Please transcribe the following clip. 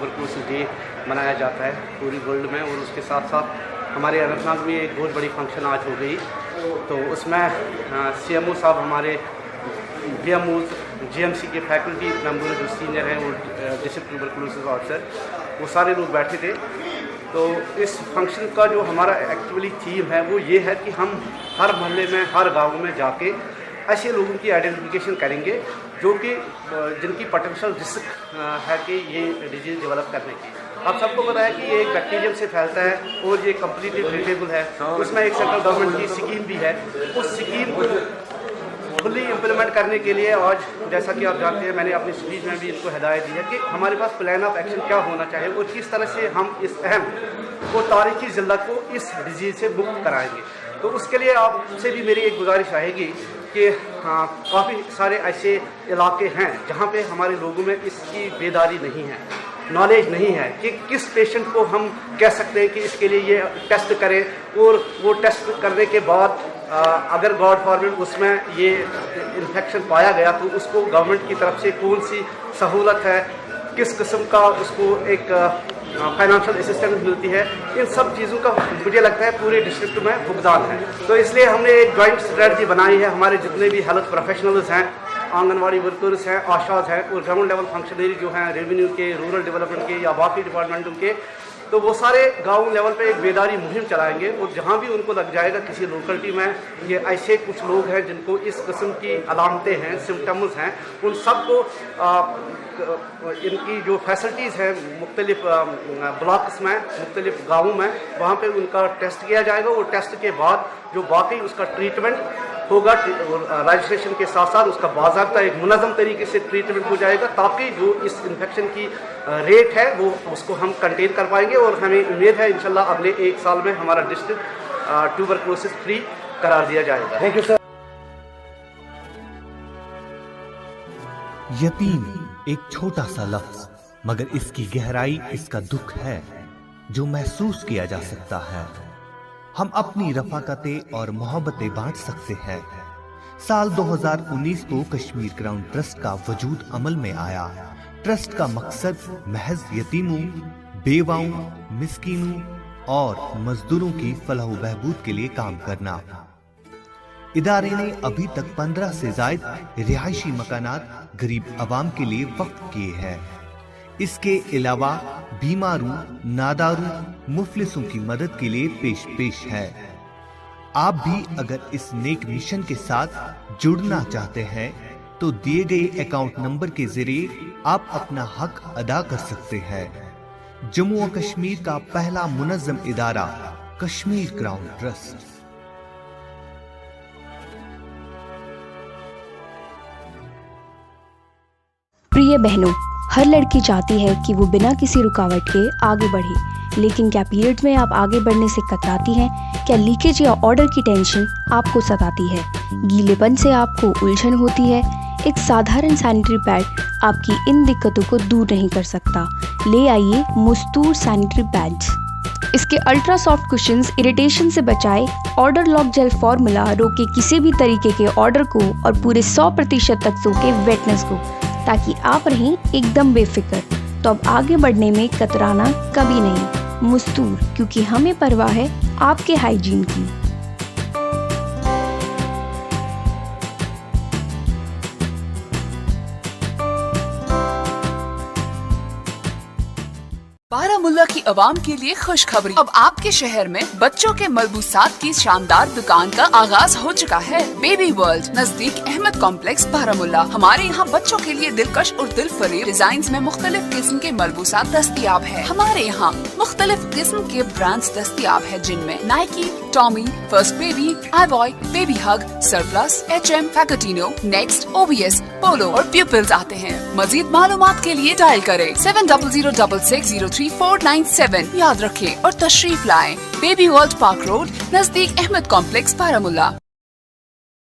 Tuberculosis day मनाया जाता है पूरी वर्ल्ड में। और उसके साथ साथ हमारे अनंतनाग में एक बहुत बड़ी फंक्शन आज हो गई, तो उसमें CMO साहब, हमारे BMOs, GMC के फैकल्टी मेंबर जो सीनियर हैं और डिस्ट्रिक्ट ट्यूबरकुलोसिस ऑफिसर, वो सारे लोग बैठे थे। तो इस फंक्शन का जो हमारा एक्चुअली थीम है वो ये है कि हम हर मोहल्ले में, हर गाँव में जाके ऐसे लोगों की आइडेंटिफिकेशन करेंगे जो कि जिनकी पोटेंशियल रिस्क है कि ये डिजीज़ डेवलप करने की। आप सबको पता है कि ये एक बैक्टीरियम से फैलता है और ये कम्प्लीटली ट्रीटेबल है। उसमें एक सेंट्रल गवर्नमेंट की स्कीम भी है। उस स्कीम को फुल्ली इम्प्लीमेंट करने के लिए आज, जैसा कि आप जानते हैं, मैंने अपनी स्पीच में भी इनको हिदायत दी है कि हमारे पास प्लान ऑफ एक्शन क्या होना चाहिए और किस तरह से हम इस अहम और तारीखी ज़िला को इस डिजीज़ से मुक्त कराएंगे। तो उसके लिए आपसे भी मेरी एक गुजारिश रहेगी कि काफ़ी सारे ऐसे इलाके हैं जहाँ पे हमारे लोगों में इसकी बेदारी नहीं है, नॉलेज नहीं है कि किस पेशेंट को हम कह सकते हैं कि इसके लिए ये टेस्ट करें, और वो टेस्ट करने के बाद अगर गॉड फॉरबिड उसमें ये इन्फेक्शन पाया गया तो उसको गवर्नमेंट की तरफ से कौन सी सहूलत है, किस किस्म का उसको एक फाइनेंशियल असिस्टेंस मिलती है। इन सब चीज़ों का मुझे लगता है पूरे डिस्ट्रिक्ट में भुगतान है। तो इसलिए हमने एक जॉइंट स्ट्रेटजी बनाई है। हमारे जितने भी हेल्थ प्रोफेशनल्स हैं, आंगनवाड़ी वर्कर्स हैं, आशाज हैं और ग्राउंड लेवल फंक्शनरी जो हैं, रेवेन्यू के, रूरल डेवलपमेंट के या बाकी डिपार्टमेंटों के, तो वो सारे गांव लेवल पे एक बेदारी मुहिम चलाएंगे। और जहां भी उनको लग जाएगा किसी लोकेलिटी में ये ऐसे कुछ लोग हैं जिनको इस किस्म की अलामतें हैं, सिम्टम्स हैं, उन सब को इनकी जो फैसिलिटीज़ हैं मुख्तलिफ ब्लॉक्स में, मुख्तलिफ गाँवों में, वहाँ पे उनका टेस्ट किया जाएगा। और टेस्ट के बाद जो बाकी उसका ट्रीटमेंट होगा, रजिस्ट्रेशन के साथ साथ उसका बाज़ाब्ता एक मुनज़्ज़म तरीके से ट्रीटमेंट हो जाएगा, ताकि जो इस इन्फेक्शन की रेट है वो उसको हम कंटेन कर पाएंगे। और हमें उम्मीद है इंशाल्लाह अगले 1 साल में हमारा डिस्ट्रिक्ट ट्यूबरकुलोसिस फ्री करार दिया जाएगा। Thank you sir. यतीम एक छोटा सा लफ्ज, मगर इसकी गहराई, इसका दुख है जो महसूस किया जा सकता है। हम अपनी रफ़ाकतें और मोहब्बतें बांट सकते हैं। साल 2019 को कश्मीर ग्राउंड ट्रस्ट का वजूद अमल में आया। ट्रस्ट का मकसद महज यतीमों, बेवाओं, मिस्कीनों और मजदूरों की फलाह व बहबूद के लिए काम करना। इदारे ने अभी तक 15 से ज्यादा रिहायशी मकानात गरीब आवाम के लिए वक्फ किए हैं। इसके अलावा बीमारों, नादारों, मुफलिसों की मदद के लिए पेश है। आप भी अगर इस नेक मिशन के साथ जुड़ना चाहते हैं तो दिए गए अकाउंट नंबर के जरिए आप अपना हक अदा कर सकते हैं। जम्मू और कश्मीर का पहला मुनज़्ज़म इदारा कश्मीर ग्राउंड ट्रस्ट। प्रिय बहनों, हर लड़की चाहती है कि वो बिना किसी रुकावट के आगे बढ़े, लेकिन क्या पीरियड्स में आप आगे बढ़ने से कतराती हैं? क्या लीकेज या ऑर्डर की टेंशन आपको सताती है? गीलेपन से आपको उलझन होती है? एक साधारण सैनिटरी पैड आपकी इन दिक्कतों को दूर नहीं कर सकता। ले आइए मुस्तूर सैनिटरी पैड्स। इसके अल्ट्रा सॉफ्ट कुशंस इरिटेशन से बचाए, ऑर्डर लॉक जेल फॉर्मूला रोके किसी भी तरीके के ऑर्डर को और पूरे 100% तक सोखे वेटनेस को, ताकि आप रहें एकदम बेफिक्र। तो अब आगे बढ़ने में कतराना कभी नहीं। मुस्तूर, क्योंकि हमें परवाह है आपके हाइजीन की। बारामुल्ला की आवाम के लिए खुशखबरी। अब आपके शहर में बच्चों के मलबूसात की शानदार दुकान का आगाज हो चुका है। बेबी वर्ल्ड नजदीक अहमद कॉम्प्लेक्स बारामुल्ला। हमारे यहाँ बच्चों के लिए दिलकश और दिल फरेब डिजाइन में मुख्तलिफ किस्म के मलबूसात दस्तयाब है। हमारे यहाँ मुख्तलिफ किस्म के ब्रांड्स दस्तयाब है, जिनमें नाइकी, टॉमी, फर्स्ट बेबी, आई बॉय, बेबी हग, सरप्लस, HM, फैकटिनो, नेक्स्ट, OBS, पोलो और प्यूपिल्स आते हैं। मजीद मालूमात के लिए डायल करें 7006603497। याद रखें और तशरीफ लाएं। बेबी वर्ल्ड पार्क रोड नजदीक अहमद कॉम्प्लेक्स बारामुल्ला।